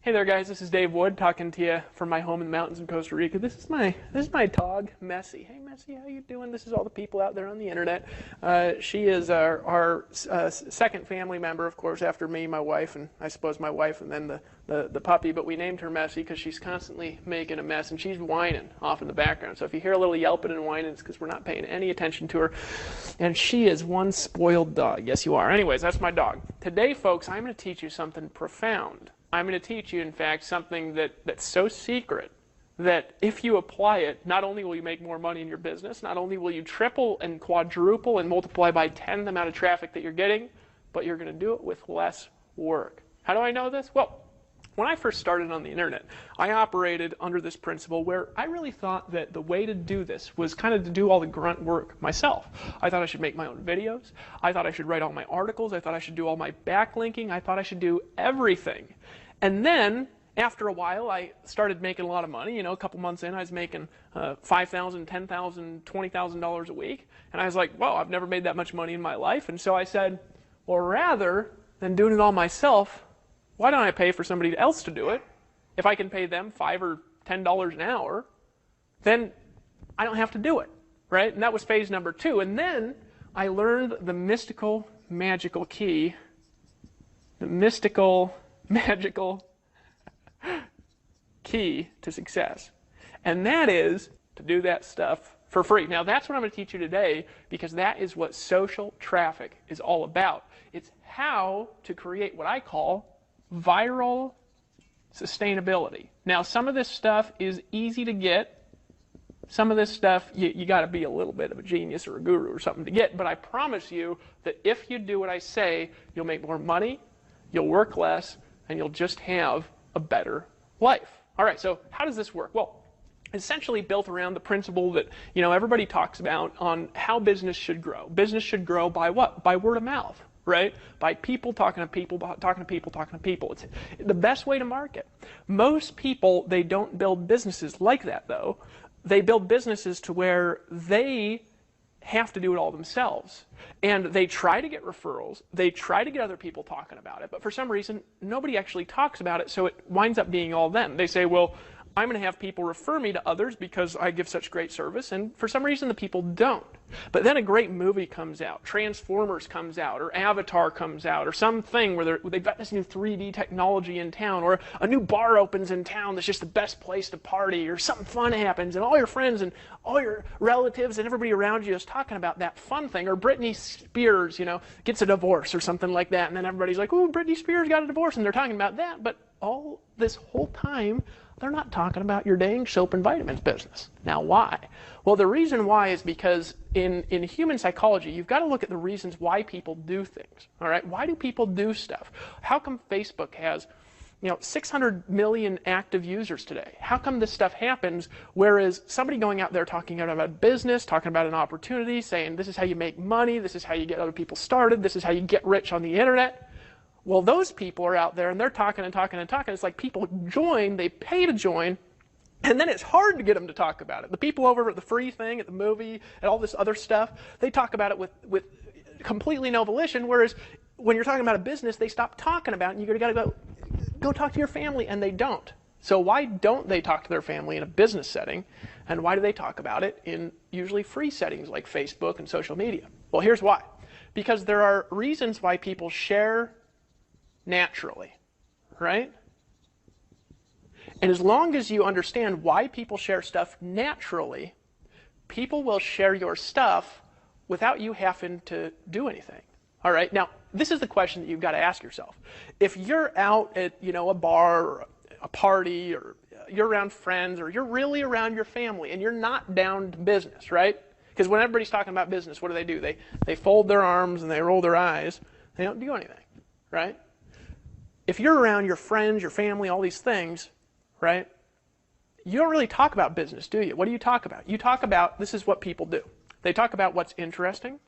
Hey there, guys. This is Dave Wood talking to you from my home in the mountains in Costa Rica. This is my dog, Messi. Hey, Messi, how you doing? This is all the people out there on the internet. She is our second family member, of course, after me, my wife, and I suppose my wife, and then the puppy. But we named her Messi because she's constantly making a mess, and she's whining off in the background. So if you hear a little yelping and whining, it's because we're not paying any attention to her. And she is one spoiled dog. Yes, you are. Anyways, that's my dog. Today, folks, I'm going to teach you something profound. I'm going to teach you, in fact, something that's so secret that if you apply it, not only will you make more money in your business, not only will you triple and quadruple and multiply by 10 the amount of traffic that you're getting, but you're going to do it with less work. How do I know this? Well, when I first started on the internet, I operated under this principle where I really thought that the way to do this was kind of to do all the grunt work myself. I thought I should make my own videos. I thought I should write all my articles. I thought I should do all my backlinking. I thought I should do everything. And then, after a while, I started making a lot of money. You know, a couple months in, I was making $5,000, $10,000, $20,000 a week. And I was like, well, I've never made that much money in my life. And so I said, well, rather than doing it all myself, why don't I pay for somebody else to do it? If I can pay them $5 or $10 an hour, then I don't have to do it, right? And that was phase number 2. And then I learned the mystical, magical key, the mystical, magical key to success. And that is to do that stuff for free. Now, that's what I'm going to teach you today, because that is what social traffic is all about. It's how to create what I call viral sustainability. Now, some of this stuff is easy to get. Some of this stuff, you got to be a little bit of a genius or a guru or something to get. But I promise you that if you do what I say, you'll make more money, you'll work less, and you'll just have a better life. All right, so how does this work? Well, essentially built around the principle that, everybody talks about on how business should grow. Business should grow by what? By word of mouth, right? By people talking to people, talking to people, talking to people. It's the best way to market. Most people, they don't build businesses like that, though. They build businesses to where they have to do it all themselves. And they try to get referrals, they try to get other people talking about it, but for some reason, nobody actually talks about it, so it winds up being all them. They say, well, I'm going to have people refer me to others because I give such great service, and for some reason the people don't. But then a great movie comes out, Transformers comes out, or Avatar comes out, or something where they've got this new 3D technology in town, or a new bar opens in town that's just the best place to party, or something fun happens, and all your friends and all your relatives and everybody around you is talking about that fun thing, or Britney Spears, gets a divorce or something like that, and then everybody's like, oh, Britney Spears got a divorce, and they're talking about that, but all this whole time, they're not talking about your dang soap and vitamins business. Now, why? Well, the reason why is because in human psychology, you've got to look at the reasons why people do things. All right? Why do people do stuff? How come Facebook has 600 million active users today? How come this stuff happens, whereas somebody going out there talking about business, talking about an opportunity, saying this is how you make money, this is how you get other people started, this is how you get rich on the internet? Well, those people are out there and they're talking and talking and talking. It's like people join, they pay to join, and then it's hard to get them to talk about it. The people over at the free thing, at the movie, and all this other stuff, they talk about it with completely no volition, whereas when you're talking about a business, they stop talking about it, and you got to go talk to your family, and they don't. So why don't they talk to their family in a business setting, and why do they talk about it in usually free settings like Facebook and social media? Well, here's why. Because there are reasons why people share naturally, right? And as long as you understand why people share stuff naturally, people will share your stuff without you having to do anything. All right? Now, this is the question that you've got to ask yourself. If you're out at, a bar or a party, or you're around friends, or you're really around your family and you're not down to business, right? Because when everybody's talking about business, what do? They fold their arms and they roll their eyes. They don't do anything, right? If you're around your friends, your family, all these things, right, you don't really talk about business, do you? What do you talk about? You talk about, this is what people do. They talk about what's interesting,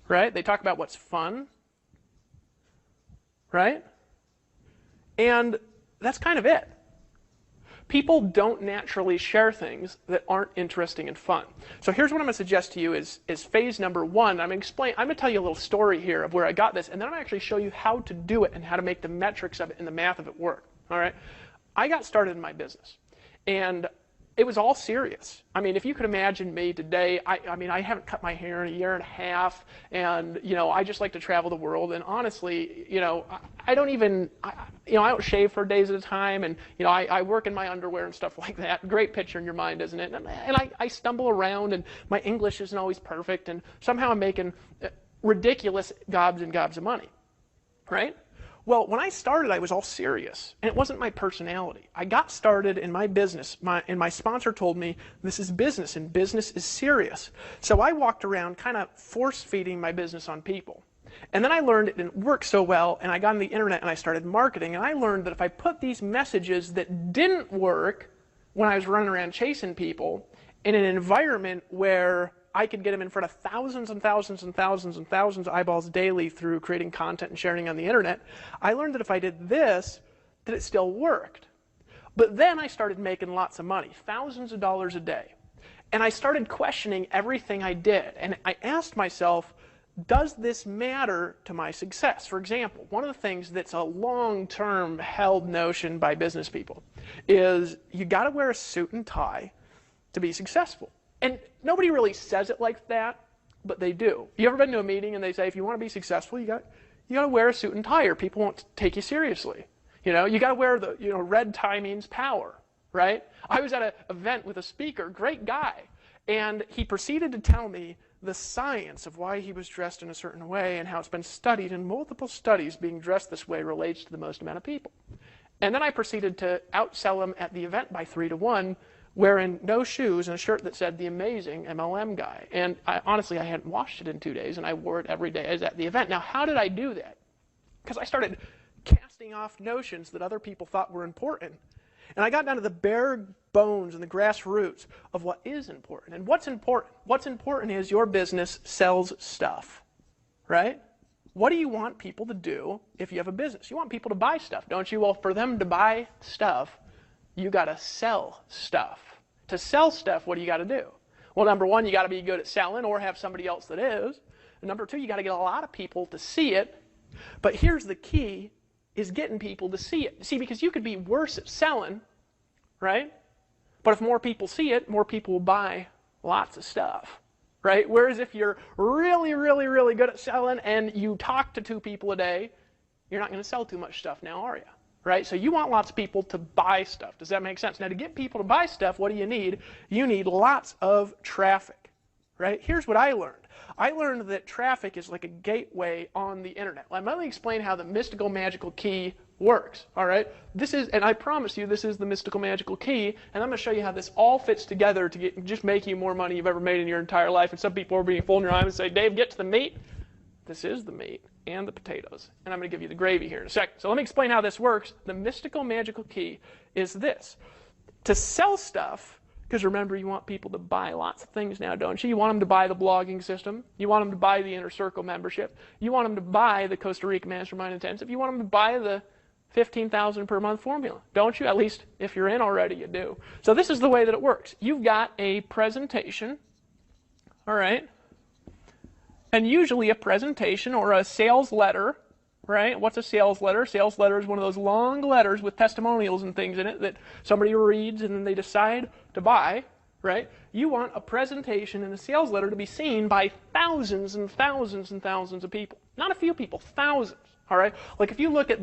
right? They talk about what's fun, right? And that's kind of it. People don't naturally share things that aren't interesting and fun. So here's what I'm going to suggest to you is phase number one. I'm going to tell you a little story here of where I got this, and then I'm going to actually show you how to do it and how to make the metrics of it and the math of it work. All right? I got started in my business, and it was all serious. I mean, if you could imagine me today, I haven't cut my hair in a year and a half, and, I just like to travel the world, and honestly, I don't shave for days at a time, and, I work in my underwear and stuff like that. Great picture in your mind, isn't it? And I stumble around, and my English isn't always perfect, and somehow I'm making ridiculous gobs and gobs of money, right? Well, when I started, I was all serious, and it wasn't my personality. I got started in my business, and my sponsor told me, this is business, and business is serious. So I walked around kind of force-feeding my business on people. And then I learned it didn't work so well, and I got on the internet and I started marketing, and I learned that if I put these messages that didn't work when I was running around chasing people in an environment where I could get them in front of thousands and thousands and thousands and thousands of eyeballs daily through creating content and sharing on the internet, I learned that if I did this, that it still worked. But then I started making lots of money, thousands of dollars a day. And I started questioning everything I did. And I asked myself, does this matter to my success? For example, one of the things that's a long-term held notion by business people is you got to wear a suit and tie to be successful. And nobody really says it like that, but they do. You ever been to a meeting and they say, if you want to be successful, you got to wear a suit and tie, or people won't take you seriously. You got to wear the, red tie means power, right? I was at an event with a speaker, great guy, and he proceeded to tell me the science of why he was dressed in a certain way and how it's been studied in multiple studies being dressed this way relates to the most amount of people. And then I proceeded to outsell him at the event by 3 to 1, wearing no shoes and a shirt that said the amazing MLM guy. And honestly, I hadn't washed it in 2 days, and I wore it every day as at the event. Now, how did I do that? Because I started casting off notions that other people thought were important. And I got down to the bare bones and the grassroots of what is important. And what's important? What's important is your business sells stuff, right? What do you want people to do if you have a business? You want people to buy stuff, don't you? Well, for them to buy stuff, you got to sell stuff. To sell stuff, what do you got to do? Well, number one, you got to be good at selling or have somebody else that is. And number two, you got to get a lot of people to see it. But here's the key, is getting people to see it. See, because you could be worse at selling, right? But if more people see it, more people will buy lots of stuff, right? Whereas if you're really, really, really good at selling and you talk to 2 people a day, you're not going to sell too much stuff now, are you? Right? So you want lots of people to buy stuff. Does that make sense? Now, to get people to buy stuff, what do you need? You need lots of traffic, right? Here's what I learned. I learned that traffic is like a gateway on the internet. Let me explain how the mystical magical key works, all right? And I promise you, this is the mystical magical key, and I'm going to show you how this all fits together to just make you more money you've ever made in your entire life. And some people are being full in your eyes and say, Dave, get to the meat. This is the meat and the potatoes. And I'm going to give you the gravy here in a second. So let me explain how this works. The mystical magical key is this. To sell stuff, because remember, you want people to buy lots of things now, don't you? You want them to buy the blogging system. You want them to buy the Inner Circle membership. You want them to buy the Costa Rica Mastermind Intensive. You want them to buy the 15,000 per month formula, don't you? At least if you're in already, you do. So this is the way that it works. You've got a presentation, all right? And usually a presentation or a sales letter, right? What's a sales letter? Sales letter is one of those long letters with testimonials and things in it that somebody reads and then they decide to buy, right? You want a presentation and a sales letter to be seen by thousands and thousands and thousands of people. Not a few people, thousands, all right? Like if you look at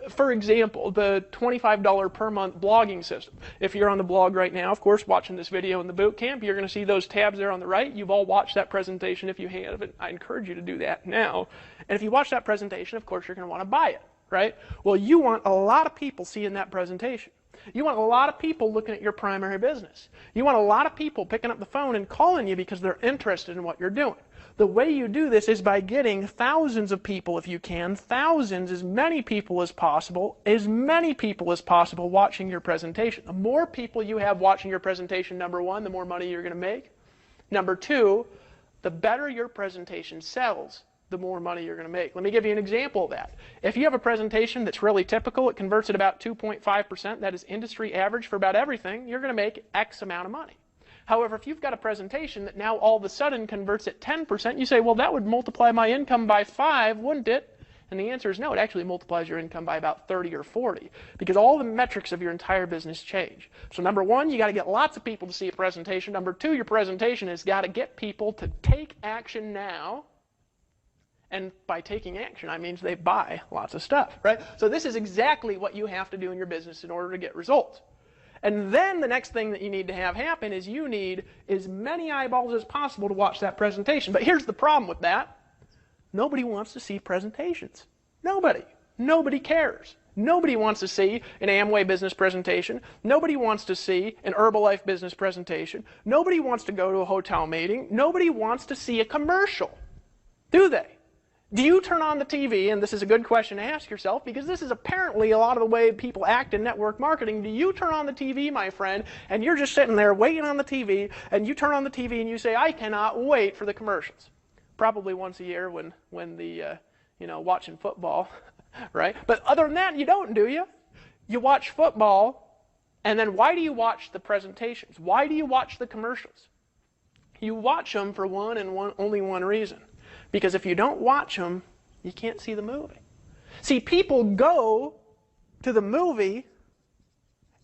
for example, the $25 per month blogging system. If you're on the blog right now, of course, watching this video in the boot camp, you're going to see those tabs there on the right. You've all watched that presentation if you haven't. I encourage you to do that now. And if you watch that presentation, of course, you're going to want to buy it, right? Well, you want a lot of people seeing that presentation. You want a lot of people looking at your primary business. You want a lot of people picking up the phone and calling you because they're interested in what you're doing. The way you do this is by getting thousands of people, if you can, thousands, as many people as possible watching your presentation. The more people you have watching your presentation, number one, the more money you're going to make. Number two, the better your presentation sells, the more money you're going to make. Let me give you an example of that. If you have a presentation that's really typical, it converts at about 2.5%, that is industry average for about everything, you're going to make X amount of money. However, if you've got a presentation that now all of a sudden converts at 10%, you say, well, that would multiply my income by 5, wouldn't it? And the answer is no, it actually multiplies your income by about 30 or 40 because all the metrics of your entire business change. So number one, you got to get lots of people to see a presentation. Number two, your presentation has got to get people to take action now. And by taking action, I mean they buy lots of stuff, right? So this is exactly what you have to do in your business in order to get results. And then the next thing that you need to have happen is you need as many eyeballs as possible to watch that presentation. But here's the problem with that. Nobody wants to see presentations. Nobody. Nobody cares. Nobody wants to see an Amway business presentation. Nobody wants to see an Herbalife business presentation. Nobody wants to go to a hotel meeting. Nobody wants to see a commercial. Do they? Do you turn on the TV, and this is a good question to ask yourself, because this is apparently a lot of the way people act in network marketing. Do you turn on the TV, my friend, and you're just sitting there waiting on the TV, and you turn on the TV and you say, I cannot wait for the commercials? Probably once a year when the, watching football, right? But other than that, you don't, do you? You watch football, and then why do you watch the presentations? Why do you watch the commercials? You watch them for only one reason. Because if you don't watch them, you can't see the movie. See, people go to the movie,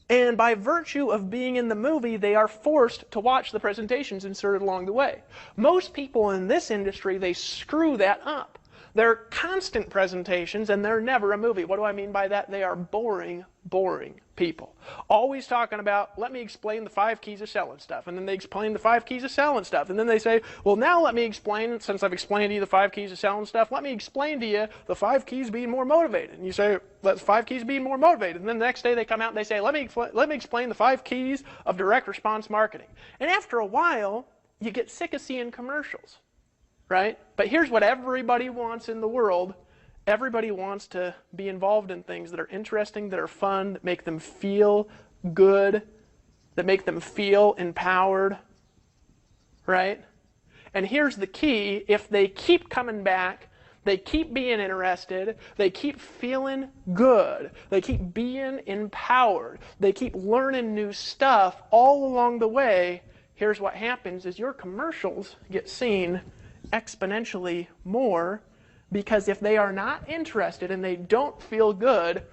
and by virtue of being in the movie, they are forced to watch the presentations inserted along the way. Most people in this industry, they screw that up. They're constant presentations, and they're never a movie. What do I mean by that? They are boring, boring people. Always talking about, let me explain the 5 keys of selling stuff. And then they explain the 5 keys of selling stuff. And then they say, well, now let me explain, since I've explained to you the 5 keys of selling stuff, let me explain to you the 5 keys being more motivated. And you say, that's 5 keys being more motivated. And then the next day they come out and they say, let me explain the 5 keys of direct response marketing. And after a while, you get sick of seeing commercials. Right? But here's what everybody wants in the world. Everybody wants to be involved in things that are interesting, that are fun, that make them feel good, that make them feel empowered. Right? And here's the key. If they keep coming back, they keep being interested, they keep feeling good, they keep being empowered, they keep learning new stuff all along the way, here's what happens is your commercials get seen exponentially more, because if they are not interested and they don't feel good,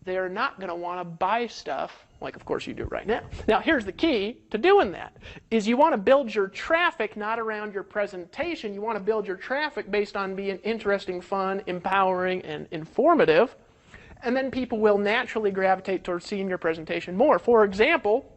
they are not going to want to buy stuff like, of course, you do right now. Now, here's the key to doing that, is you want to build your traffic not around your presentation. You want to build your traffic based on being interesting, fun, empowering, and informative, and then people will naturally gravitate towards seeing your presentation more. For example,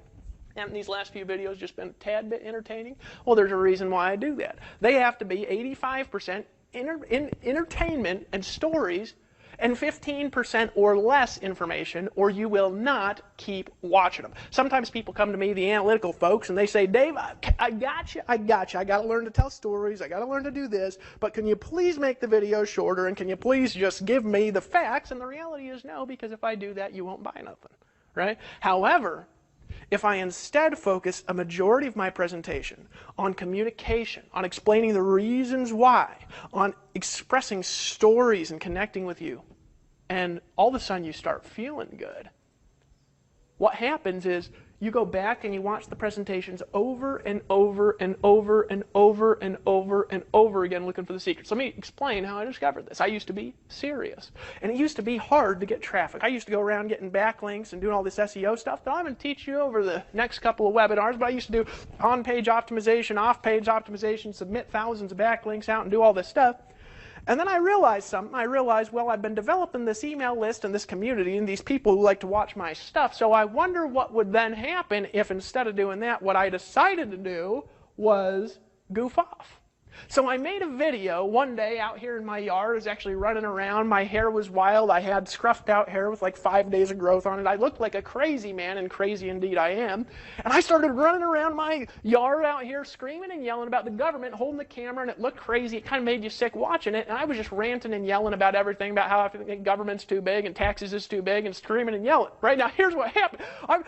haven't these last few videos just been a tad bit entertaining? Well, there's a reason why I do that. They have to be 85% entertainment and stories and 15% or less information, or you will not keep watching them. Sometimes people come to me, the analytical folks, and they say, Dave, I got you. I got to learn to tell stories. I got to learn to do this. But can you please make the video shorter, and can you please just give me the facts? And the reality is no, because if I do that, you won't buy nothing. Right? However, if I instead focus a majority of my presentation on communication, on explaining the reasons why, on expressing stories and connecting with you, and all of a sudden you start feeling good, what happens is you go back and you watch the presentations over and over and over and over and over and over again looking for the secrets. Let me explain how I discovered this. I used to be serious, and it used to be hard to get traffic. I used to go around getting backlinks and doing all this SEO stuff that I'm going to teach you over the next couple of webinars, but I used to do on-page optimization, off-page optimization, submit thousands of backlinks out and do all this stuff. And then I realized something. I realized, well, I've been developing this email list and this community and these people who like to watch my stuff. So I wonder what would then happen if instead of doing that, what I decided to do was goof off. So I made a video one day out here in my yard. I was actually running around. My hair was wild. I had scruffed out hair with like 5 days of growth on it. I looked like a crazy man, and crazy indeed I am. And I started running around my yard out here screaming and yelling about the government, holding the camera, and it looked crazy. It kind of made you sick watching it. And I was just ranting and yelling about everything, about how I think government's too big and taxes is too big, and screaming and yelling. Right now, here's what happened.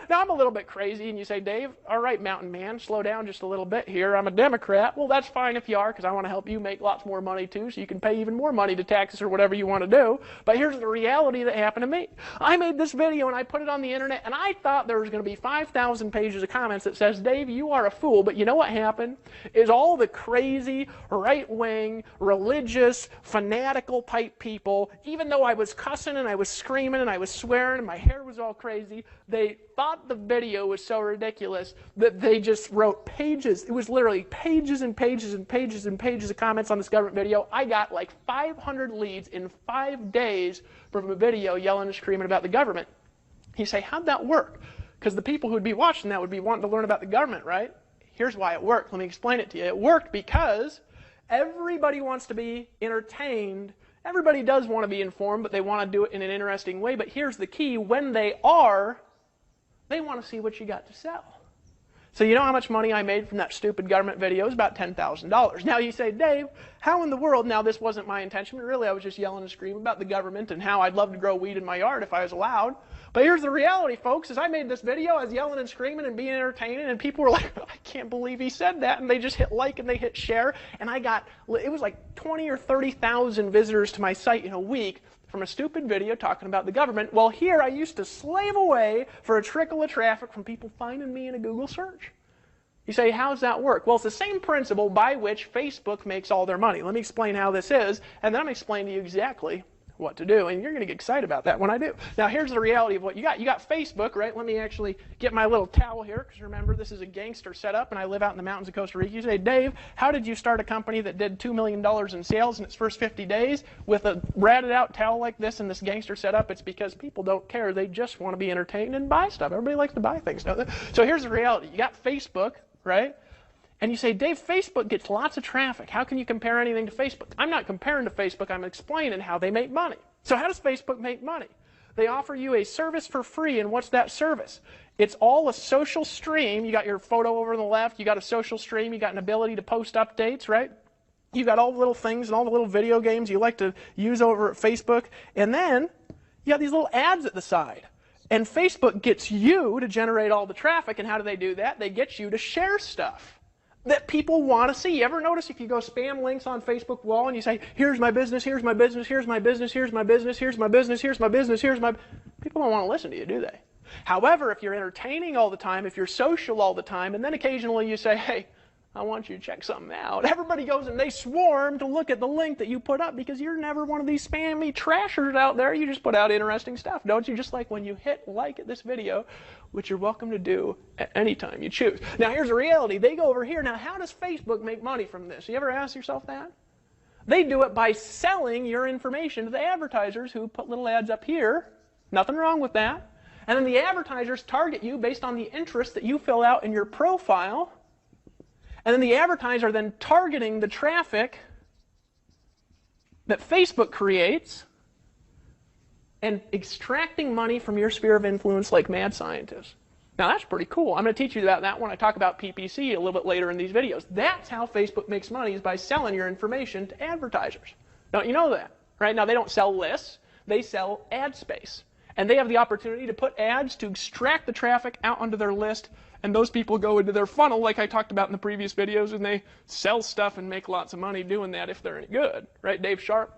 Now I'm a little bit crazy, and you say, Dave, all right, mountain man, slow down just a little bit here. I'm a Democrat. Well, that's fine if you are. because I want to help you make lots more money too, so you can pay even more money to taxes or whatever you want to do. But here's the reality that happened to me. I made this video and I put it on the internet, and I thought there was going to be 5,000 pages of comments that says, Dave, you are a fool. But you know what happened? Is all the crazy, right-wing, religious, fanatical type people, even though I was cussing and I was screaming and I was swearing and my hair was all crazy, they thought the video was so ridiculous that they just wrote pages. It was literally pages and pages and pages and pages of comments on this government video. I got like 500 leads in 5 days from a video yelling and screaming about the government. You say, how'd that work? Because the people who would be watching that would be wanting to learn about the government, right? Here's why it worked. Let me explain it to you. It worked because everybody wants to be entertained. Everybody does want to be informed, but they want to do it in an interesting way. But here's the key. When they are, they want to see what you got to sell. So you know how much money I made from that stupid government video? It was about $10,000. Now you say, Dave, how in the world, now this wasn't my intention, but really I was just yelling and screaming about the government and how I'd love to grow weed in my yard if I was allowed. But here's the reality, folks, is I made this video, I was yelling and screaming and being entertaining, and people were like, I can't believe he said that, and they just hit like and they hit share, and I got, it was like 20 or 30,000 visitors to my site in a week from a stupid video talking about the government. Well, here I used to slave away for a trickle of traffic from people finding me in a Google search. You say, how does that work? Well, it's the same principle by which Facebook makes all their money. Let me explain how this is, and then I'm going to explain to you exactly what to do, and you're going to get excited about that when I do. Now, here's the reality of what you got. You got Facebook, right? Let me actually get my little towel here, because remember, this is a gangster setup, and I live out in the mountains of Costa Rica. You say, Dave, how did you start a company that did $2 million in sales in its first 50 days with a ratted out towel like this in this gangster setup? It's because people don't care. They just want to be entertained and buy stuff. Everybody likes to buy things, don't they? So here's the reality. You got Facebook, right? And you say, Dave, Facebook gets lots of traffic. How can you compare anything to Facebook? I'm not comparing to Facebook. I'm explaining how they make money. So how does Facebook make money? They offer you a service for free, and what's that service? It's all a social stream. You got your photo over on the left. You got a social stream. You got an ability to post updates, right? You got all the little things and all the little video games you like to use over at Facebook. And then you got these little ads at the side. And Facebook gets you to generate all the traffic. And how do they do that? They get you to share stuff that people want to see. You ever notice if you go spam links on Facebook wall and you say, here's my business, here's my business, here's my business, here's my business, here's my business, here's my business, here's my... People don't want to listen to you, do they? However, if you're entertaining all the time, if you're social all the time, and then occasionally you say, hey, I want you to check something out. Everybody goes and they swarm to look at the link that you put up because you're never one of these spammy trashers out there. You just put out interesting stuff, don't you? Just like when you hit like at this video, which you're welcome to do at any time you choose. Now, here's the reality. They go over here. Now, how does Facebook make money from this? You ever ask yourself that? They do it by selling your information to the advertisers who put little ads up here. Nothing wrong with that. And then the advertisers target you based on the interest that you fill out in your profile. And then the advertiser then targeting the traffic that Facebook creates and extracting money from your sphere of influence like mad scientists. Now that's pretty cool. I'm going to teach you about that when I talk about PPC a little bit later in these videos. That's how Facebook makes money, is by selling your information to advertisers. Don't you know that? Right? Now they don't sell lists. They sell ad space. And they have the opportunity to put ads to extract the traffic out onto their list, and those people go into their funnel like I talked about in the previous videos, and they sell stuff and make lots of money doing that if they're any good. Right? Dave Sharp,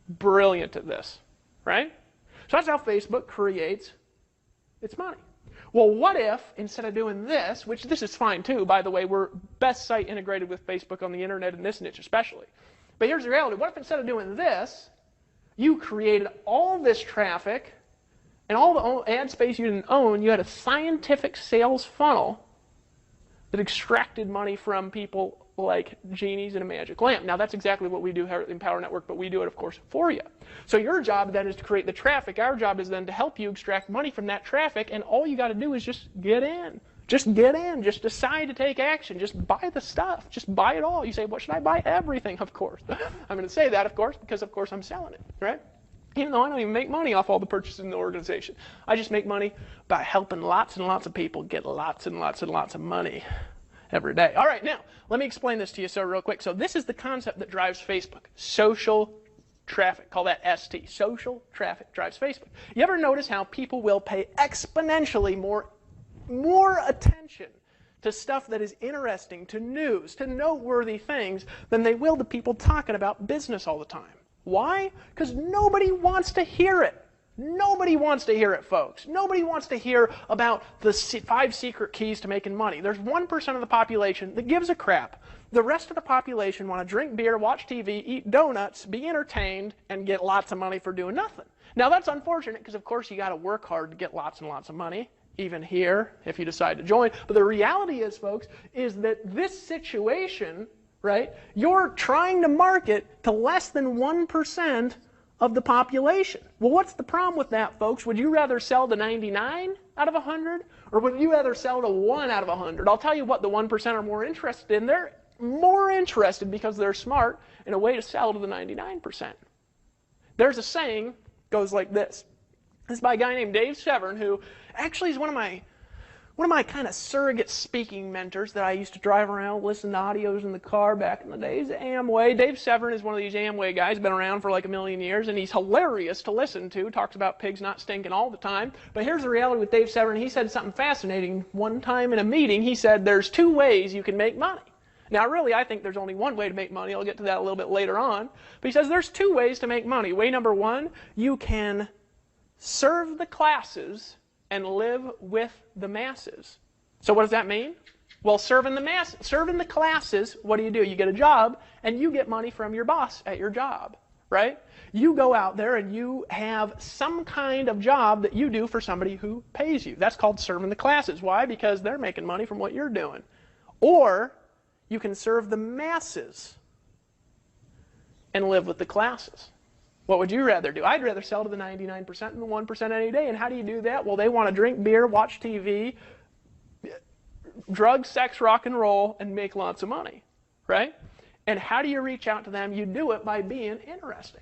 brilliant at this. Right? So that's how Facebook creates its money. Well, what if, instead of doing this, which this is fine too, by the way, we're best site integrated with Facebook on the internet in this niche especially. But here's the reality. What if instead of doing this, you created all this traffic and all the ad space you didn't own, you had a scientific sales funnel that extracted money from people like genies in a magic lamp. Now, that's exactly what we do here in Power Network, but we do it, of course, for you. So your job then is to create the traffic. Our job is then to help you extract money from that traffic, and all you got to do is just get in. Just get in. Just decide to take action. Just buy the stuff. Just buy it all. You say, what should I buy? Everything, of course. I'm going to say that, of course, because, of course, I'm selling it, right? Even though I don't even make money off all the purchases in the organization. I just make money by helping lots and lots of people get lots and lots and lots of money every day. All right, now, let me explain this to you real quick. So this is the concept that drives Facebook. Social traffic. Call that ST. Social traffic drives Facebook. You ever notice how people will pay exponentially more attention to stuff that is interesting, to news, to noteworthy things, than they will to people talking about business all the time. Why? Because nobody wants to hear it. Nobody wants to hear it, folks. Nobody wants to hear about the 5 secret keys to making money. There's 1% of the population that gives a crap. The rest of the population want to drink beer, watch TV, eat donuts, be entertained, and get lots of money for doing nothing. Now, that's unfortunate because, of course, you got to work hard to get lots and lots of money, even here, if you decide to join. But the reality is, folks, is that this situation, right, you're trying to market to less than 1% of the population. Well, what's the problem with that, folks? Would you rather sell to 99 out of 100? Or would you rather sell to 1 out of 100? I'll tell you what the 1% are more interested in. They're more interested, because they're smart, in a way to sell to the 99%. There's a saying, goes like this. This is by a guy named Dave Severn, who actually is one of my kind of surrogate speaking mentors that I used to drive around, listen to audios in the car back in the days of Amway. Dave Severn is one of these Amway guys, been around for like 1 million years, and he's hilarious to listen to. Talks about pigs not stinking all the time. But here's the reality with Dave Severn. He said something fascinating one time in a meeting. He said, there's 2 ways you can make money. Now, really, I think there's only one way to make money. I'll get to that a little bit later on. But he says there's 2 ways to make money. Way number 1, you can serve the classes and live with the masses. So what does that mean? Well, serving the classes, what do? You get a job, and you get money from your boss at your job, right? You go out there and you have some kind of job that you do for somebody who pays you. That's called serving the classes. Why? Because they're making money from what you're doing. Or you can serve the masses and live with the classes. What would you rather do? I'd rather sell to the 99% than the 1% any day. And how do you do that? Well, they want to drink beer, watch TV, drugs, sex, rock and roll, and make lots of money, right? And how do you reach out to them? You do it by being interesting,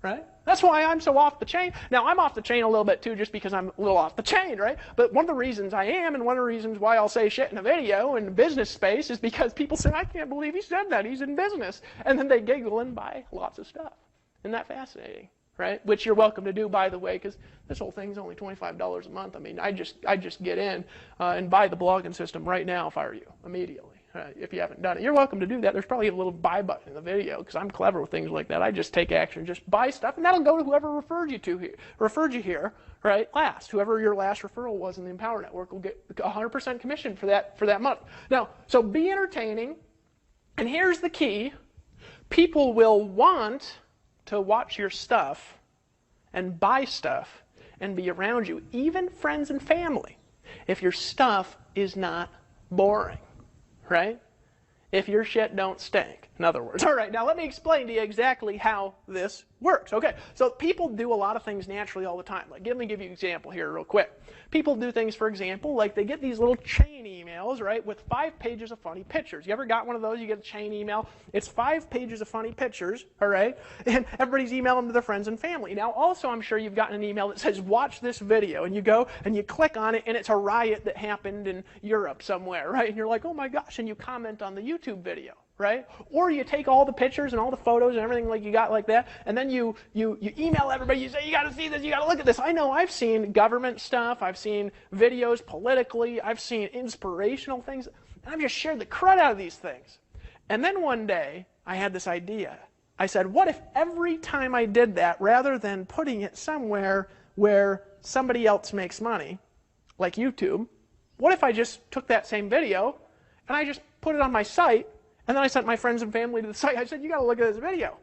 right? That's why I'm so off the chain. Now, I'm off the chain a little bit too, just because I'm a little off the chain, right? But one of the reasons I am, and one of the reasons why I'll say shit in a video in the business space, is because people say, I can't believe he said that. He's in business. And then they giggle and buy lots of stuff. Isn't that fascinating, right? Which you're welcome to do, by the way, because this whole thing's only $25 a month. I mean, I just get in and buy the blogging system right now if I were you, immediately. If you haven't done it, you're welcome to do that. There's probably a little buy button in the video, because I'm clever with things like that. I just take action, just buy stuff, and that'll go to whoever referred you here, right? Last, whoever your last referral was in the Empower Network will get 100% commission for that month. Now, so be entertaining, and here's the key: people will want to watch your stuff and buy stuff and be around you, even friends and family, if your stuff is not boring, right? If your shit don't stink, in other words. All right, now let me explain to you exactly how this works. Okay, so people do a lot of things naturally all the time. Like, let me give you an example here real quick. People do things, for example, like they get these little chain emails, right, with 5 pages of funny pictures. You ever got one of those? You get a chain email. It's 5 pages of funny pictures, all right, and everybody's emailing them to their friends and family. Now, also, I'm sure you've gotten an email that says, watch this video, and you go and you click on it, and it's a riot that happened in Europe somewhere, right, and you're like, oh my gosh, and you comment on the YouTube video, right? Or you take all the pictures and all the photos and everything like you got like that, and then you email everybody. You say, you got to see this, you got to look at this. I know I've seen government stuff, I've seen videos politically, I've seen inspirational things, and I've just shared the crud out of these things. And then one day, I had this idea. I said, what if every time I did that, rather than putting it somewhere where somebody else makes money, like YouTube, what if I just took that same video and I just put it on my site, and then I sent my friends and family to the site. I said, you got to look at this video.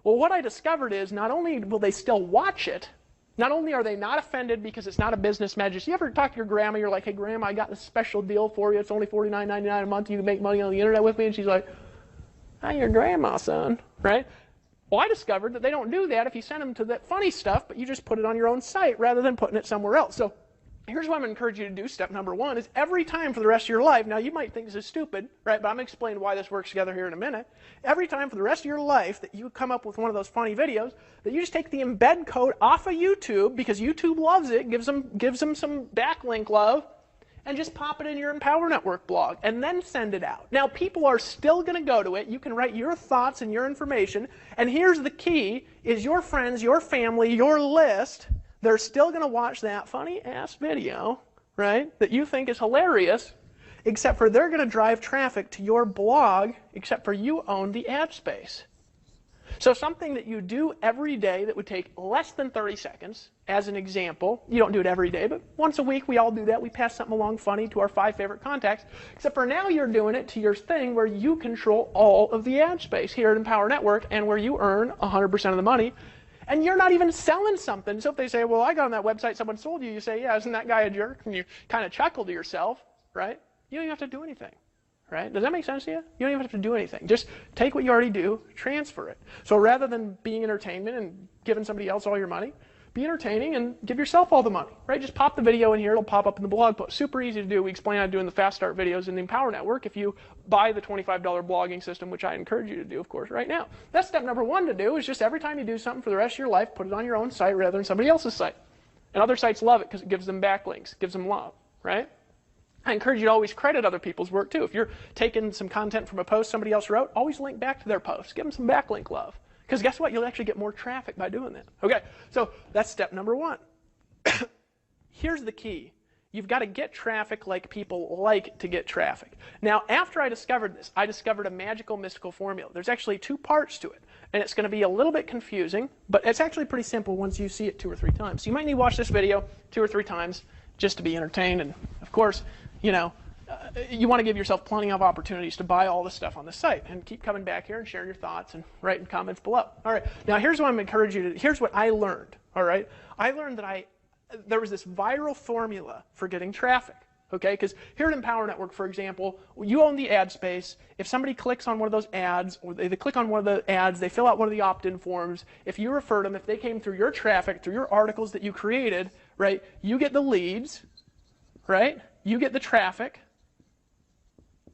Well, what I discovered is not only will they still watch it, not only are they not offended because it's not a business message. You ever talk to your grandma, you're like, hey, Grandma, I got this special deal for you. It's only $49.99 a month. You can make money on the internet with me. And she's like, I'm your grandma, son, right? Well, I discovered that they don't do that if you send them to that funny stuff, but you just put it on your own site rather than putting it somewhere else. So here's what I'm going to encourage you to do. Step number 1 is every time for the rest of your life. Now, you might think this is stupid, right? But I'm going to explain why this works together here in a minute. Every time for the rest of your life that you come up with one of those funny videos, that you just take the embed code off of YouTube, because YouTube loves it, gives them some backlink love, and just pop it in your Empower Network blog, and then send it out. Now, people are still going to go to it. You can write your thoughts and your information, and here's the key, is your friends, your family, your list, they're still going to watch that funny-ass video, right, that you think is hilarious, except for they're going to drive traffic to your blog, except for you own the ad space. So something that you do every day that would take less than 30 seconds, as an example, you don't do it every day, but once a week we all do that. We pass something along funny to our 5 favorite contacts, except for now you're doing it to your thing where you control all of the ad space here at Empower Network and where you earn 100% of the money. And you're not even selling something. So if they say, well, I got on that website, someone sold you, you say, yeah, isn't that guy a jerk? And you kind of chuckle to yourself, right? You don't even have to do anything. Right? Does that make sense to you? You don't even have to do anything. Just take what you already do, transfer it. So rather than being entertainment and giving somebody else all your money, be entertaining and give yourself all the money. Right? Just pop the video in here. It'll pop up in the blog post. Super easy to do. We explain how to do in the Fast Start videos in the Empower Network if you buy the $25 blogging system, which I encourage you to do, of course, right now. That's step number 1 to do, is just every time you do something for the rest of your life, put it on your own site rather than somebody else's site. And other sites love it because it gives them backlinks, gives them love, right? I encourage you to always credit other people's work too. If you're taking some content from a post somebody else wrote, always link back to their post. Give them some backlink love. Because guess what? You'll actually get more traffic by doing that. Okay, so that's step number 1. Here's the key. You've got to get traffic like people like to get traffic. Now, after I discovered this, I discovered a magical, mystical formula. There's actually 2 parts to it. And it's going to be a little bit confusing, but it's actually pretty simple once you see it 2 or 3 times. So you might need to watch this video 2 or 3 times just to be entertained. And of course, you know, you want to give yourself plenty of opportunities to buy all the stuff on the site and keep coming back here and sharing your thoughts and writing comments below. All right, now here's what I'm encouraging you to, here's what I learned, all right? I learned that there was this viral formula for getting traffic, okay? Because here at Empower Network, for example, you own the ad space. If somebody clicks on one of those ads, or they click on one of the ads, they fill out one of the opt-in forms, if you refer them, if they came through your traffic, through your articles that you created, right, you get the leads, right? You get the traffic,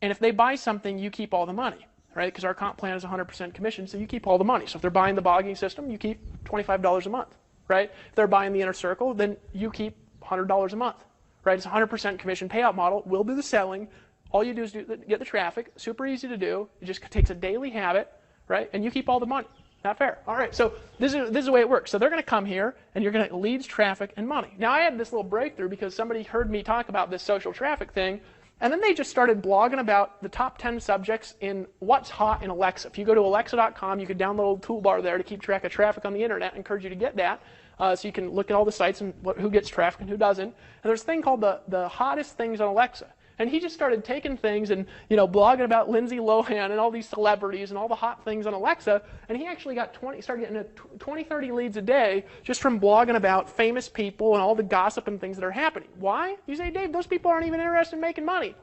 and if they buy something, you keep all the money, right? Because our comp plan is 100% commission, so you keep all the money. So if they're buying the blogging system, you keep $25 a month, right? If they're buying the inner circle, then you keep $100 a month, right? It's a 100% commission payout model. We'll do the selling. All you do is get the traffic. Super easy to do. It just takes a daily habit, right? And you keep all the money. Not fair. All right, so this is the way it works. So they're going to come here, and you're going to leads, traffic, and money. Now, I had this little breakthrough because somebody heard me talk about this social traffic thing, and then they just started blogging about the top 10 subjects in what's hot in Alexa. If you go to alexa.com, you can download a toolbar there to keep track of traffic on the internet. I encourage you to get that so you can look at all the sites and who gets traffic and who doesn't. And there's a thing called the hottest things on Alexa. And he just started taking things and, you know, blogging about Lindsay Lohan and all these celebrities and all the hot things on Alexa. And he actually started getting 20, 30 leads a day just from blogging about famous people and all the gossip and things that are happening. Why? You say, Dave, those people aren't even interested in making money.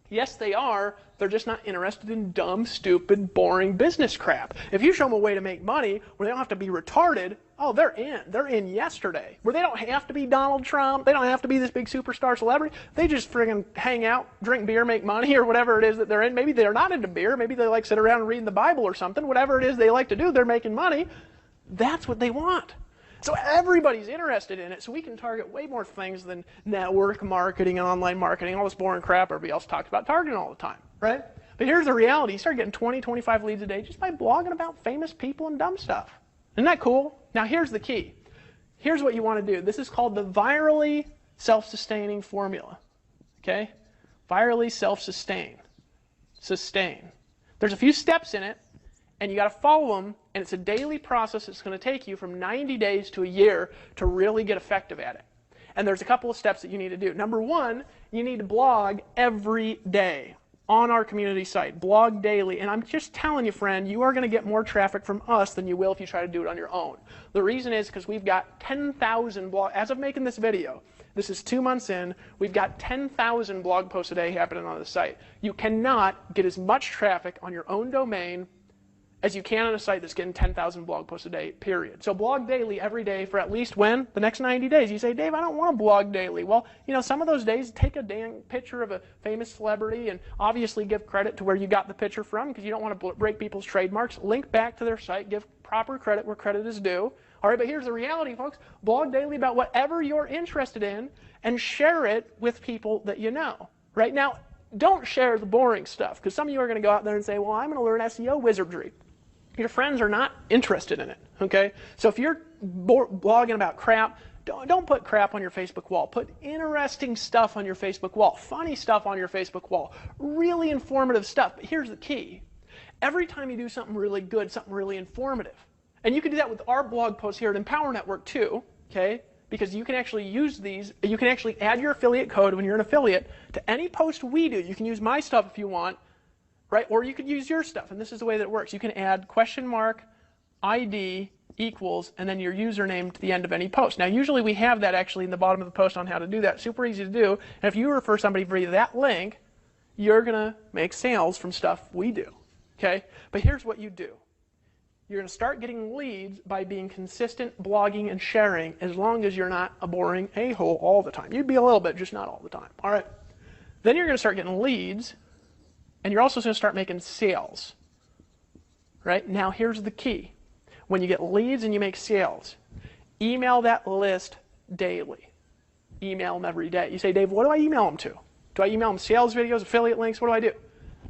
Yes, they are. They're just not interested in dumb, stupid, boring business crap. If you show them a way to make money where they don't have to be retarded, oh, they're in. They're in yesterday. Where they don't have to be Donald Trump. They don't have to be this big superstar celebrity. They just friggin' hang out, drink beer, make money, or whatever it is that they're in. Maybe they're not into beer. Maybe they like sit around and reading the Bible or something. Whatever it is they like to do, they're making money. That's what they want. So everybody's interested in it, so we can target way more things than network marketing and online marketing, all this boring crap everybody else talks about targeting all the time, right? But here's the reality. You start getting 20, 25 leads a day just by blogging about famous people and dumb stuff. Isn't that cool? Now here's the key. Here's what you want to do. This is called the virally self-sustaining formula, okay? Virally self-sustain. Sustain. There's a few steps in it, and you got to follow them, and it's a daily process. It's going to take you from 90 days to a year to really get effective at it. And there's a couple of steps that you need to do. Number 1, you need to blog every day on our community site. Blog daily. And I'm just telling you, friend, you are going to get more traffic from us than you will if you try to do it on your own. The reason is because we've got 10,000 blog. As of making this video, this is 2 months in, we've got 10,000 blog posts a day happening on the site. You cannot get as much traffic on your own domain as you can on a site that's getting 10,000 blog posts a day, period. So blog daily every day for at least when? The next 90 days. You say, Dave, I don't want to blog daily. Well, you know, some of those days, take a dang picture of a famous celebrity and obviously give credit to where you got the picture from because you don't want to break people's trademarks. Link back to their site. Give proper credit where credit is due. All right, but here's the reality, folks. Blog daily about whatever you're interested in and share it with people that you know. Right now, don't share the boring stuff because some of you are going to go out there and say, well, I'm going to learn SEO wizardry. Your friends are not interested in it, okay? So if you're blogging about crap, Don't put crap on your Facebook wall. Put interesting stuff on your Facebook wall, funny stuff on your Facebook wall, really informative stuff. But here's the key. Every time you do something really good, something really informative, and you can do that with our blog posts here at Empower Network too, okay? Because you can actually use these, you can actually add your affiliate code when you're an affiliate to any post we do. You can use my stuff if you want, right? Or you could use your stuff, and this is the way that it works. You can add $ID equals and then your username to the end of any post. Now usually we have that actually in the bottom of the post on how to do that. Super easy to do. And if you refer somebody via that link, you're going to make sales from stuff we do. Okay? But here's what you do. You're going to start getting leads by being consistent blogging and sharing, as long as you're not a boring a-hole all the time. You'd be a little bit, just not all the time. All right? Then you're going to start getting leads, and you're also going to start making sales. Right? Now here's the key. When you get leads and you make sales, email that list daily. Email them every day. You say, Dave, what do I email them to? Do I email them sales videos, affiliate links? What do I do?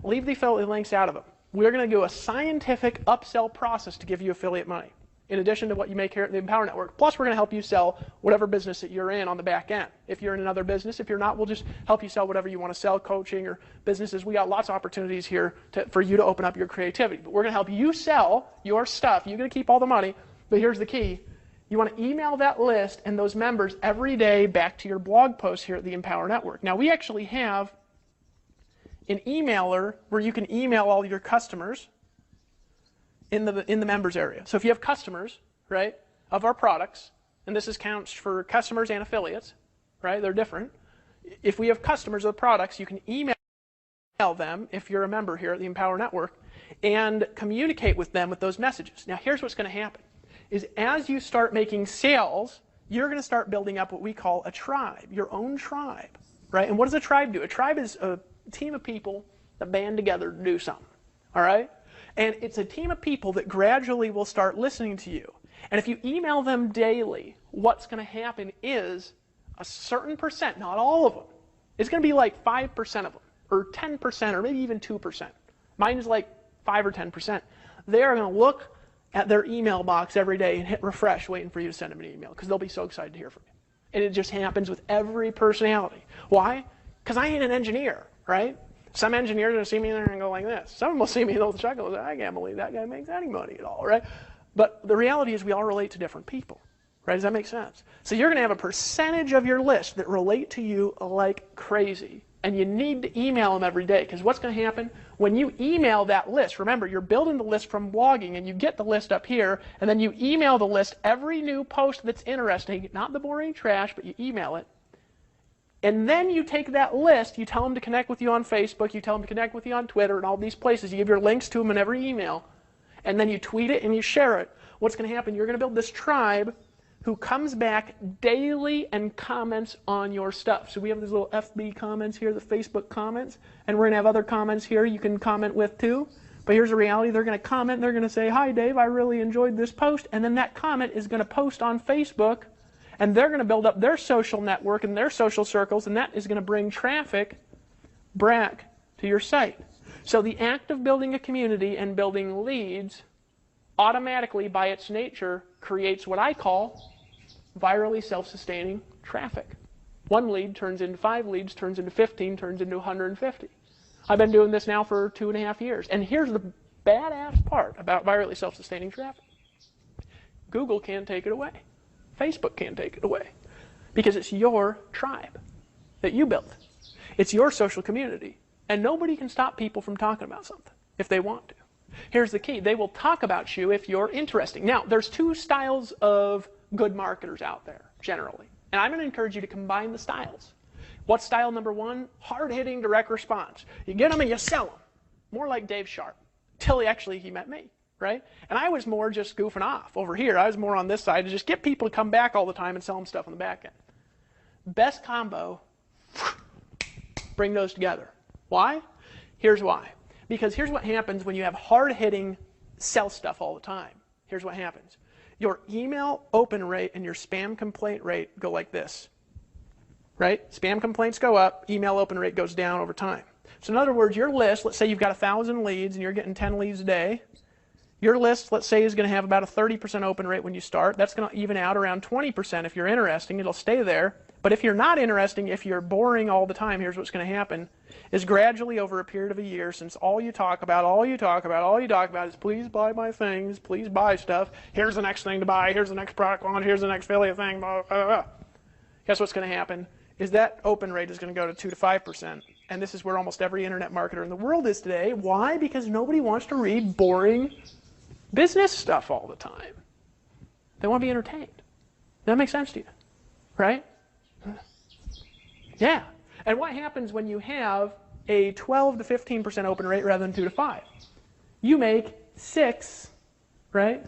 Leave the affiliate links out of them. We're going to do a scientific upsell process to give you affiliate money, in addition to what you make here at the Empower Network. Plus, we're going to help you sell whatever business that you're in on the back end. If you're in another business, if you're not, we'll just help you sell whatever you want to sell, coaching or businesses. We got lots of opportunities here for you to open up your creativity. But we're going to help you sell your stuff. You're going to keep all the money, but here's the key. You want to email that list and those members every day back to your blog post here at the Empower Network. Now, we actually have an emailer where you can email all your customers in the members area. So if you have customers, right, of our products, and this counts for customers and affiliates, right, they're different. If we have customers of the products, you can email them if you're a member here at the Empower Network and communicate with them with those messages. Now here's what's going to happen, is as you start making sales, you're going to start building up what we call a tribe, your own tribe, right? And what does a tribe do? A tribe is a team of people that band together to do something, all right? And it's a team of people that gradually will start listening to you. And if you email them daily, what's going to happen is a certain percent, not all of them, it's going to be like 5% of them, or 10%, or maybe even 2%. Mine is like 5 or 10%. They are going to look at their email box every day and hit refresh, waiting for you to send them an email, because they'll be so excited to hear from you. And it just happens with every personality. Why? Because I ain't an engineer, right? Some engineers are going to see me there and go like this. Some of them will see me and they'll chuckle and say, I can't believe that guy makes any money at all, right? But the reality is we all relate to different people, right? Does that make sense? So you're going to have a percentage of your list that relate to you like crazy. And you need to email them every day, because what's going to happen when you email that list? Remember, you're building the list from blogging, and you get the list up here, and then you email the list every new post that's interesting, not the boring trash, but you email it. And then you take that list, you tell them to connect with you on Facebook, you tell them to connect with you on Twitter, and all these places. You give your links to them in every email. And then you tweet it and you share it. What's going to happen? You're going to build this tribe who comes back daily and comments on your stuff. So we have these little FB comments here, the Facebook comments, and we're going to have other comments here you can comment with too. But here's the reality. They're going to comment, and they're going to say, hi, Dave, I really enjoyed this post. And then that comment is going to post on Facebook. And they're going to build up their social network and their social circles, and that is going to bring traffic back to your site. So the act of building a community and building leads automatically, by its nature, creates what I call virally self-sustaining traffic. One lead turns into 5 leads, turns into 15, turns into 150. I've been doing this now for 2.5 years. And here's the badass part about virally self-sustaining traffic. Google can't take it away. Facebook can't take it away, because it's your tribe that you built. It's your social community, and nobody can stop people from talking about something if they want to. Here's the key. They will talk about you if you're interesting. Now, there's 2 styles of good marketers out there, generally, and I'm going to encourage you to combine the styles. What's style number 1? Hard-hitting, direct response. You get them and you sell them, more like Dave Sharp, till he met me. Right? And I was more just goofing off over here. I was more on this side to just get people to come back all the time and sell them stuff on the back end. Best combo, bring those together. Why? Here's why. Because here's what happens when you have hard-hitting sell stuff all the time. Here's what happens. Your email open rate and your spam complaint rate go like this. Right? Spam complaints go up, email open rate goes down over time. So in other words, your list, let's say you've got 1,000 leads and you're getting 10 leads a day. Your list, let's say, is going to have about a 30% open rate when you start. That's going to even out around 20% if you're interesting. It'll stay there. But if you're not interesting, if you're boring all the time, here's what's going to happen, is gradually over a period of a year, since all you talk about is please buy my things, please buy stuff, here's the next thing to buy, here's the next product launch, here's the next affiliate thing, blah, blah, blah. Guess what's going to happen is that open rate is going to go to 2 to 5%. And this is where almost every internet marketer in the world is today. Why? Because nobody wants to read boring business stuff all the time. They want to be entertained. Does that make sense to you? Right? Yeah. And what happens when you have a 12 to 15% open rate rather than 2 to 5? You make 6, right?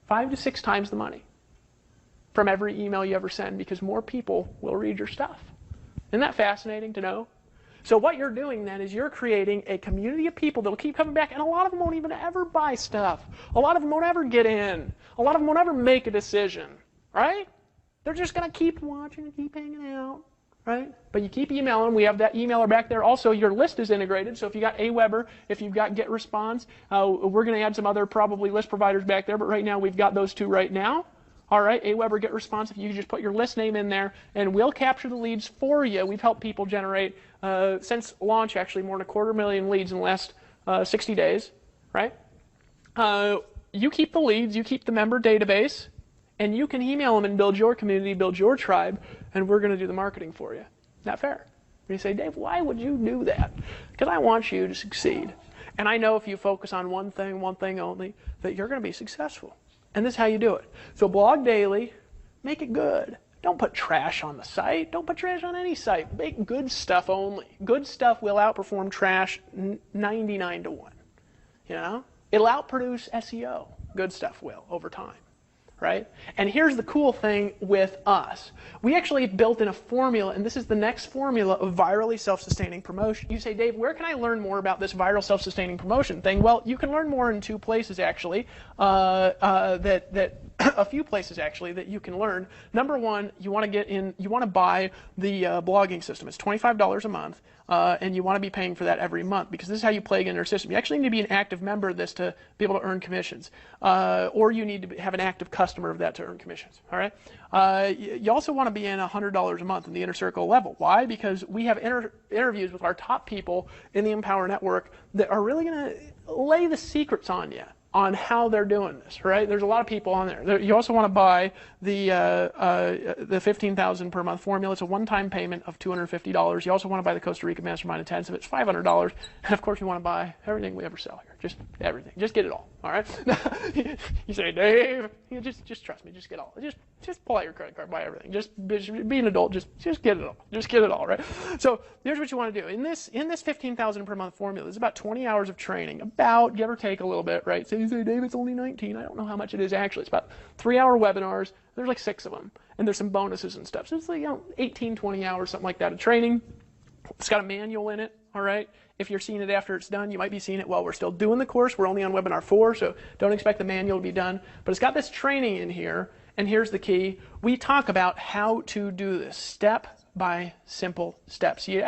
5 to 6 times the money from every email you ever send, because more people will read your stuff. Isn't that fascinating to know? So what you're doing then is you're creating a community of people that will keep coming back, and a lot of them won't even ever buy stuff. A lot of them won't ever get in. A lot of them won't ever make a decision, right? They're just going to keep watching and keep hanging out, right? But you keep emailing. We have that emailer back there. Also, your list is integrated. So if you got Aweber, if you've got GetResponse, we're going to add some other probably list providers back there, but right now we've got those two right now. All right, Aweber, GetResponse, if you just put your list name in there, and we'll capture the leads for you. We've helped people generate, since launch, actually, more than 250,000 leads in the last 60 days, right? You keep the leads, you keep the member database, and you can email them and build your community, build your tribe, and we're going to do the marketing for you. Not fair. And you say, Dave, why would you do that? Because I want you to succeed. And I know if you focus on one thing only, that you're going to be successful. And this is how you do it. So blog daily, make it good. Don't put trash on the site. Don't put trash on any site. Make good stuff only. Good stuff will outperform trash 99 to 1. You know? It'll outproduce SEO. Good stuff will over time. Right? And here's the cool thing with us. We actually built in a formula, and this is the next formula of virally self-sustaining promotion. You say, Dave, where can I learn more about this viral self-sustaining promotion thing? Well, you can learn more in 2 places, actually, a few places, actually, that you can learn. Number one, you want to buy the blogging system. It's $25 a month, and you want to be paying for that every month, because this is how you play in our system. You actually need to be an active member of this to be able to earn commissions, or you need to have an active customer of that to earn commissions. All right. You also want to be in $100 a month in the Inner Circle level. Why? Because we have interviews with our top people in the Empower Network that are really going to lay the secrets on you on how they're doing this, right? There's a lot of people on there. You also want to buy the $15,000 per month formula. It's a one-time payment of $250. You also want to buy the Costa Rica Mastermind Intensive. It's $500. And of course, you want to buy everything we ever sell here. Just everything. Just get it all. All right? You say, Dave, just trust me. Just get all. Just pull out your credit card, buy everything. Just be an adult. Just get it all. Just get it all, right? So here's what you want to do. In this $15,000 per month formula, there's about 20 hours of training, about give or take a little bit, right? So you say, Dave, it's only 19. I don't know how much it is actually. It's about 3-hour webinars. There's like 6 of them, and there's some bonuses and stuff. So it's like 18, 20 hours, something like that of training. It's got a manual in it. All right. If you're seeing it after it's done, you might be seeing it while we're still doing the course. We're only on webinar 4, so don't expect the manual to be done. But it's got this training in here, and here's the key. We talk about how to do this step by simple steps. You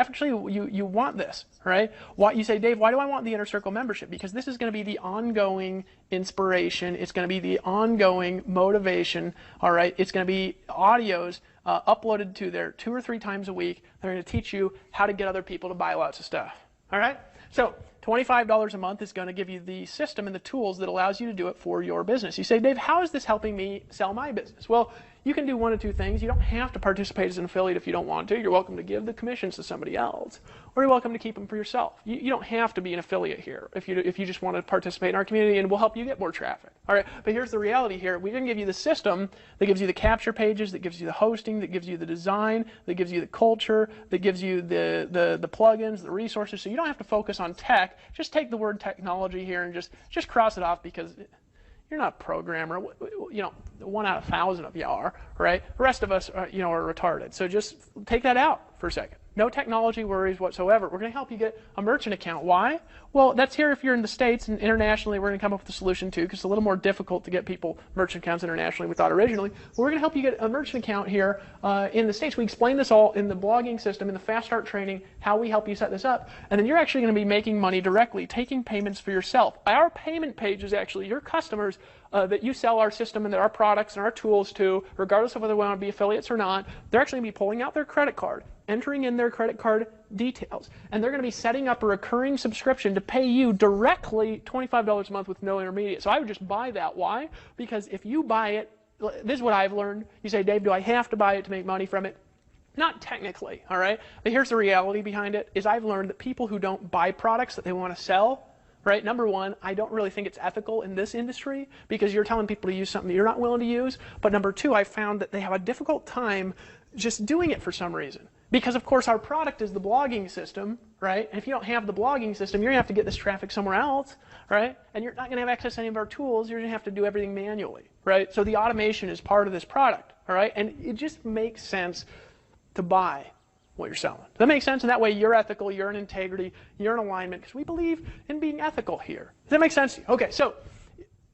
want this, right? You say, Dave, why do I want the Inner Circle membership? Because this is going to be the ongoing inspiration. It's going to be the ongoing motivation, all right? It's going to be audios uploaded to there 2 or 3 times a week. They're going to teach you how to get other people to buy lots of stuff, all right? So $25 a month is going to give you the system and the tools that allows you to do it for your business. You say, Dave, how is this helping me sell my business? Well, you can do 1 of 2 things. You don't have to participate as an affiliate if you don't want to. You're welcome to give the commissions to somebody else, or you're welcome to keep them for yourself. You don't have to be an affiliate here if you just want to participate in our community, and we'll help you get more traffic. All right, but here's the reality here. We didn't give you the system that gives you the capture pages, that gives you the hosting, that gives you the design, that gives you the culture, that gives you the plugins, the resources, so you don't have to focus on tech. Just take the word technology here and just cross it off, because you're not a programmer. 1 out of 1,000 of you are, right? The rest of us are retarded. So just take that out for a second. No technology worries whatsoever. We're going to help you get a merchant account. Why? Well, that's here if you're in the States, and internationally we're going to come up with a solution too, because it's a little more difficult to get people merchant accounts internationally, we thought originally. But we're going to help you get a merchant account here in the States. We explain this all in the blogging system, in the Fast Start training, how we help you set this up. And then you're actually going to be making money directly, taking payments for yourself. Our payment page is actually your customers that you sell our system and our products and our tools to, regardless of whether they want to be affiliates or not. They're actually going to be pulling out their credit card, entering in their credit card details, and they're going to be setting up a recurring subscription to pay you directly $25 a month with no intermediate. So I would just buy that. Why? Because if you buy it, this is what I've learned. You say, Dave, do I have to buy it to make money from it? Not technically, all right? But here's the reality behind it, is I've learned that people who don't buy products that they want to sell, right? Number one, I don't really think it's ethical in this industry because you're telling people to use something that you're not willing to use. But number two, I found that they have a difficult time just doing it for some reason. Because, of course, our product is the blogging system, right? And if you don't have the blogging system, you're going to have to get this traffic somewhere else, right? And you're not going to have access to any of our tools. You're going to have to do everything manually, right? So the automation is part of this product, all right? And it just makes sense to buy what you're selling. Does that make sense? And that way you're ethical, you're in integrity, you're in alignment, because we believe in being ethical here. Does that make sense? Okay, so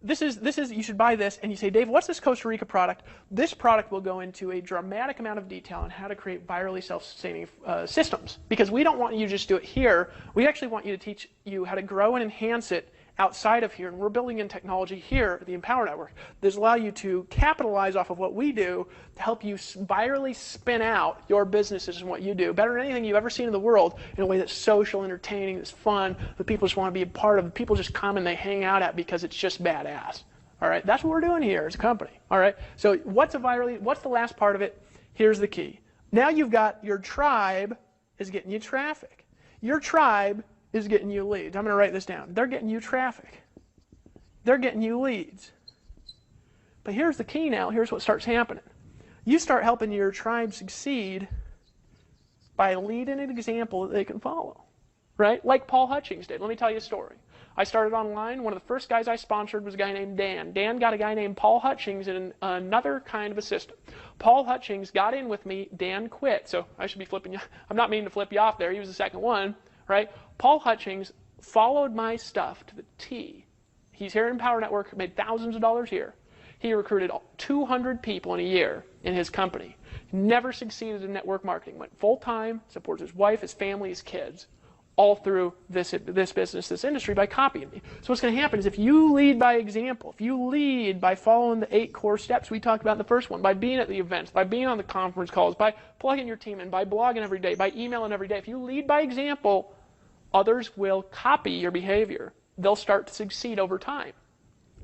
this is you should buy this, and you say, Dave, what's this Costa Rica product? This product will go into a dramatic amount of detail on how to create virally self-sustaining systems, because we don't want you to just do it here. We actually want you to teach you how to grow and enhance it outside of here, and we're building in technology here at the Empower Network that allow you to capitalize off of what we do to help you virally spin out your businesses and what you do better than anything you've ever seen in the world, in a way that's social, entertaining, that's fun, that people just want to be a part of, people just come and they hang out at because it's just badass. All right, that's what we're doing here as a company. All right, so what's the last part of it? Here's the key. Now you've got your tribe is getting you traffic. Your tribe is getting you leads. I'm going to write this down. They're getting you traffic. They're getting you leads. But here's the key now. Here's what starts happening. You start helping your tribe succeed by leading an example that they can follow, right? Like Paul Hutchings did. Let me tell you a story. I started online. One of the first guys I sponsored was a guy named Dan. Dan got a guy named Paul Hutchings in another kind of a system. Paul Hutchings got in with me. Dan quit. So I should be flipping you. I'm not meaning to flip you off there. He was the second one. Right? Paul Hutchings followed my stuff to the T. He's here in Empower Network, made thousands of dollars a year. He recruited 200 people in a year in his company. Never succeeded in network marketing. Went full-time, supports his wife, his family, his kids, all through this business, this industry, by copying me. So what's going to happen is if you lead by example, if you lead by following the 8 core steps we talked about in the first one, by being at the events, by being on the conference calls, by plugging your team in, by blogging every day, by emailing every day, if you lead by example, others will copy your behavior. They'll start to succeed over time.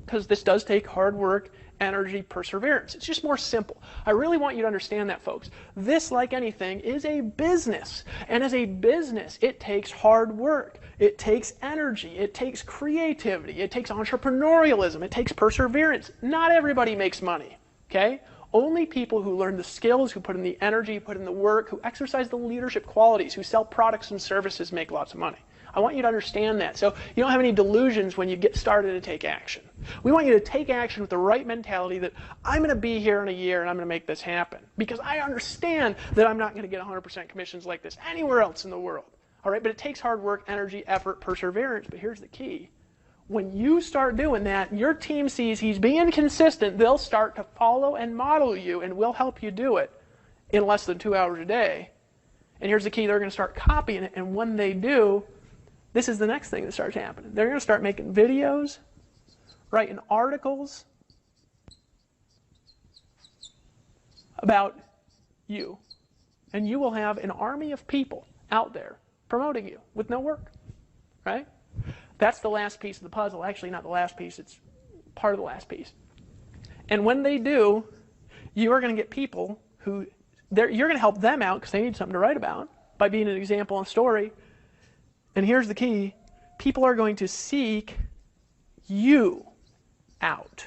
Because this does take hard work, energy, perseverance. It's just more simple. I really want you to understand that, folks. This, like anything, is a business. And as a business, it takes hard work. It takes energy. It takes creativity. It takes entrepreneurialism. It takes perseverance. Not everybody makes money, okay? Only people who learn the skills, who put in the energy, put in the work, who exercise the leadership qualities, who sell products and services make lots of money. I want you to understand that, so you don't have any delusions when you get started to take action. We want you to take action with the right mentality that I'm going to be here in a year and I'm going to make this happen, because I understand that I'm not going to get 100% commissions like this anywhere else in the world. All right, but it takes hard work, energy, effort, perseverance. But here's the key. When you start doing that, your team sees he's being consistent, they'll start to follow and model you, and we'll help you do it in less than 2 hours a day. And here's the key, they're going to start copying it, and when they do, this is the next thing that starts happening. They're going to start making videos, writing articles about you. And you will have an army of people out there promoting you with no work, right? That's the last piece of the puzzle. Actually, not the last piece. It's part of the last piece. And when they do, you are going to get people who, you're going to help them out because they need something to write about by being an example and story. And here's the key. People are going to seek you out.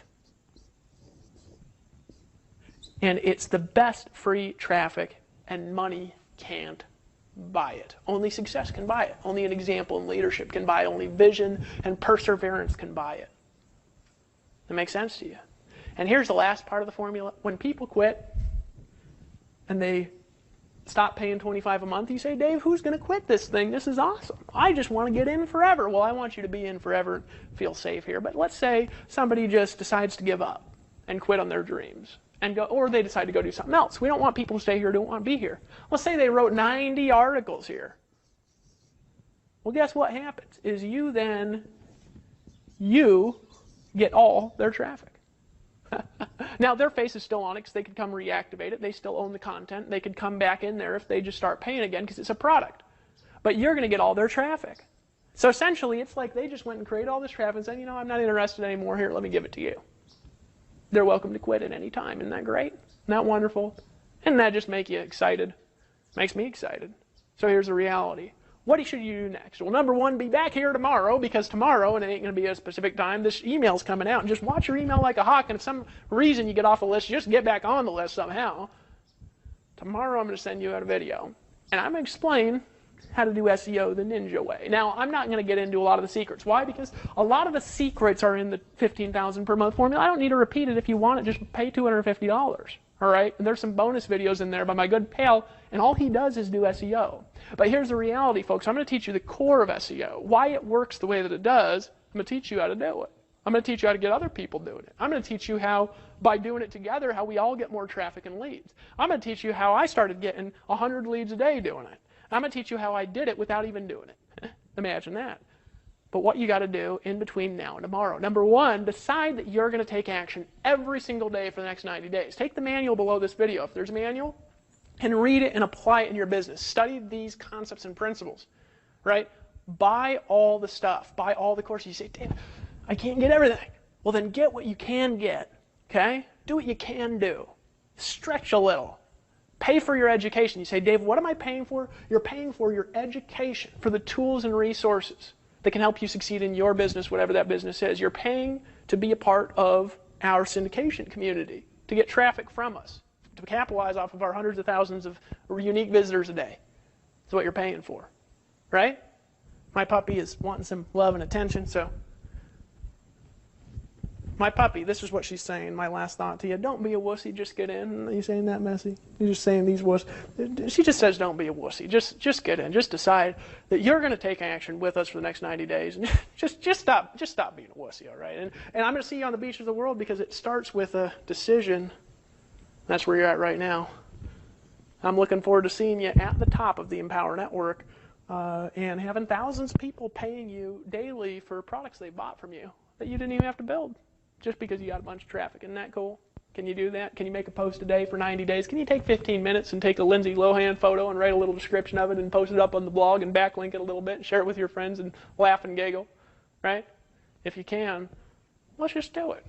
And it's the best free traffic, and money can't buy it. Only success can buy it. Only an example in leadership can buy it. Only vision and perseverance can buy it. That makes sense to you? And here's the last part of the formula. When people quit and they stop paying $25 a month. You say, Dave, who's going to quit this thing? This is awesome. I just want to get in forever. Well, I want you to be in forever and feel safe here. But let's say somebody just decides to give up and quit on their dreams and go, or they decide to go do something else. We don't want people to stay here, don't want to be here. Let's say they wrote 90 articles here. Well, guess what happens is you get all their traffic. Now, their face is still on it because they could come reactivate it. They still own the content. They could come back in there if they just start paying again because it's a product. But you're going to get all their traffic. So essentially, it's like they just went and created all this traffic and said, you know, I'm not interested anymore. Here, let me give it to you. They're welcome to quit at any time. Isn't that great? Isn't that wonderful? Doesn't that just make you excited? Makes me excited. So here's the reality. What should you do next? Well, number one, be back here tomorrow, because tomorrow, and it ain't going to be a specific time, this email's coming out. And just watch your email like a hawk, and if some reason you get off the list, just get back on the list somehow. Tomorrow I'm going to send you out a video, and I'm going to explain how to do SEO the ninja way. Now, I'm not going to get into a lot of the secrets. Why? Because a lot of the secrets are in the $15,000 per month formula. I don't need to repeat it. If you want it, just pay $250. All right? And there's some bonus videos in there by my good pal, and all he does is do SEO. But here's the reality, folks. I'm going to teach you the core of SEO, why it works the way that it does. I'm going to teach you how to do it. I'm going to teach you how to get other people doing it. I'm going to teach you how, by doing it together, how we all get more traffic and leads. I'm going to teach you how I started getting 100 leads a day doing it. I'm going to teach you how I did it without even doing it. Imagine that. But what you got to do in between now and tomorrow. Number one, decide that you're going to take action every single day for the next 90 days. Take the manual below this video, if there's a manual, and read it and apply it in your business. Study these concepts and principles, right? Buy all the stuff. Buy all the courses. You say, Dave, I can't get everything. Well, then get what you can get, okay? Do what you can do. Stretch a little. Pay for your education. You say, Dave, what am I paying for? You're paying for your education, for the tools and resources that can help you succeed in your business, whatever that business is. You're paying to be a part of our syndication community, to get traffic from us, to capitalize off of our hundreds of thousands of unique visitors a day. That's what you're paying for, right? My puppy is wanting some love and attention, so my puppy, this is what she's saying, my last thought to you. Don't be a wussy, just get in. Are you saying that messy? You're just saying these wuss. She just says don't be a wussy. Just get in. Just decide that you're going to take action with us for the next 90 days. And just stop being a wussy, all right? And I'm going to see you on the beaches of the world, because it starts with a decision. That's where you're at right now. I'm looking forward to seeing you at the top of the Empower Network and having thousands of people paying you daily for products they bought from you that you didn't even have to build, just because you got a bunch of traffic. Isn't that cool? Can you do that? Can you make a post a day for 90 days? Can you take 15 minutes and take a Lindsay Lohan photo and write a little description of it and post it up on the blog and backlink it a little bit and share it with your friends and laugh and giggle, right? If you can, let's just do it.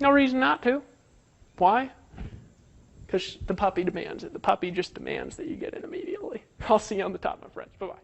No reason not to. Why? Because the puppy demands it. The puppy just demands that you get it immediately. I'll see you on the top, my friends. Bye-bye.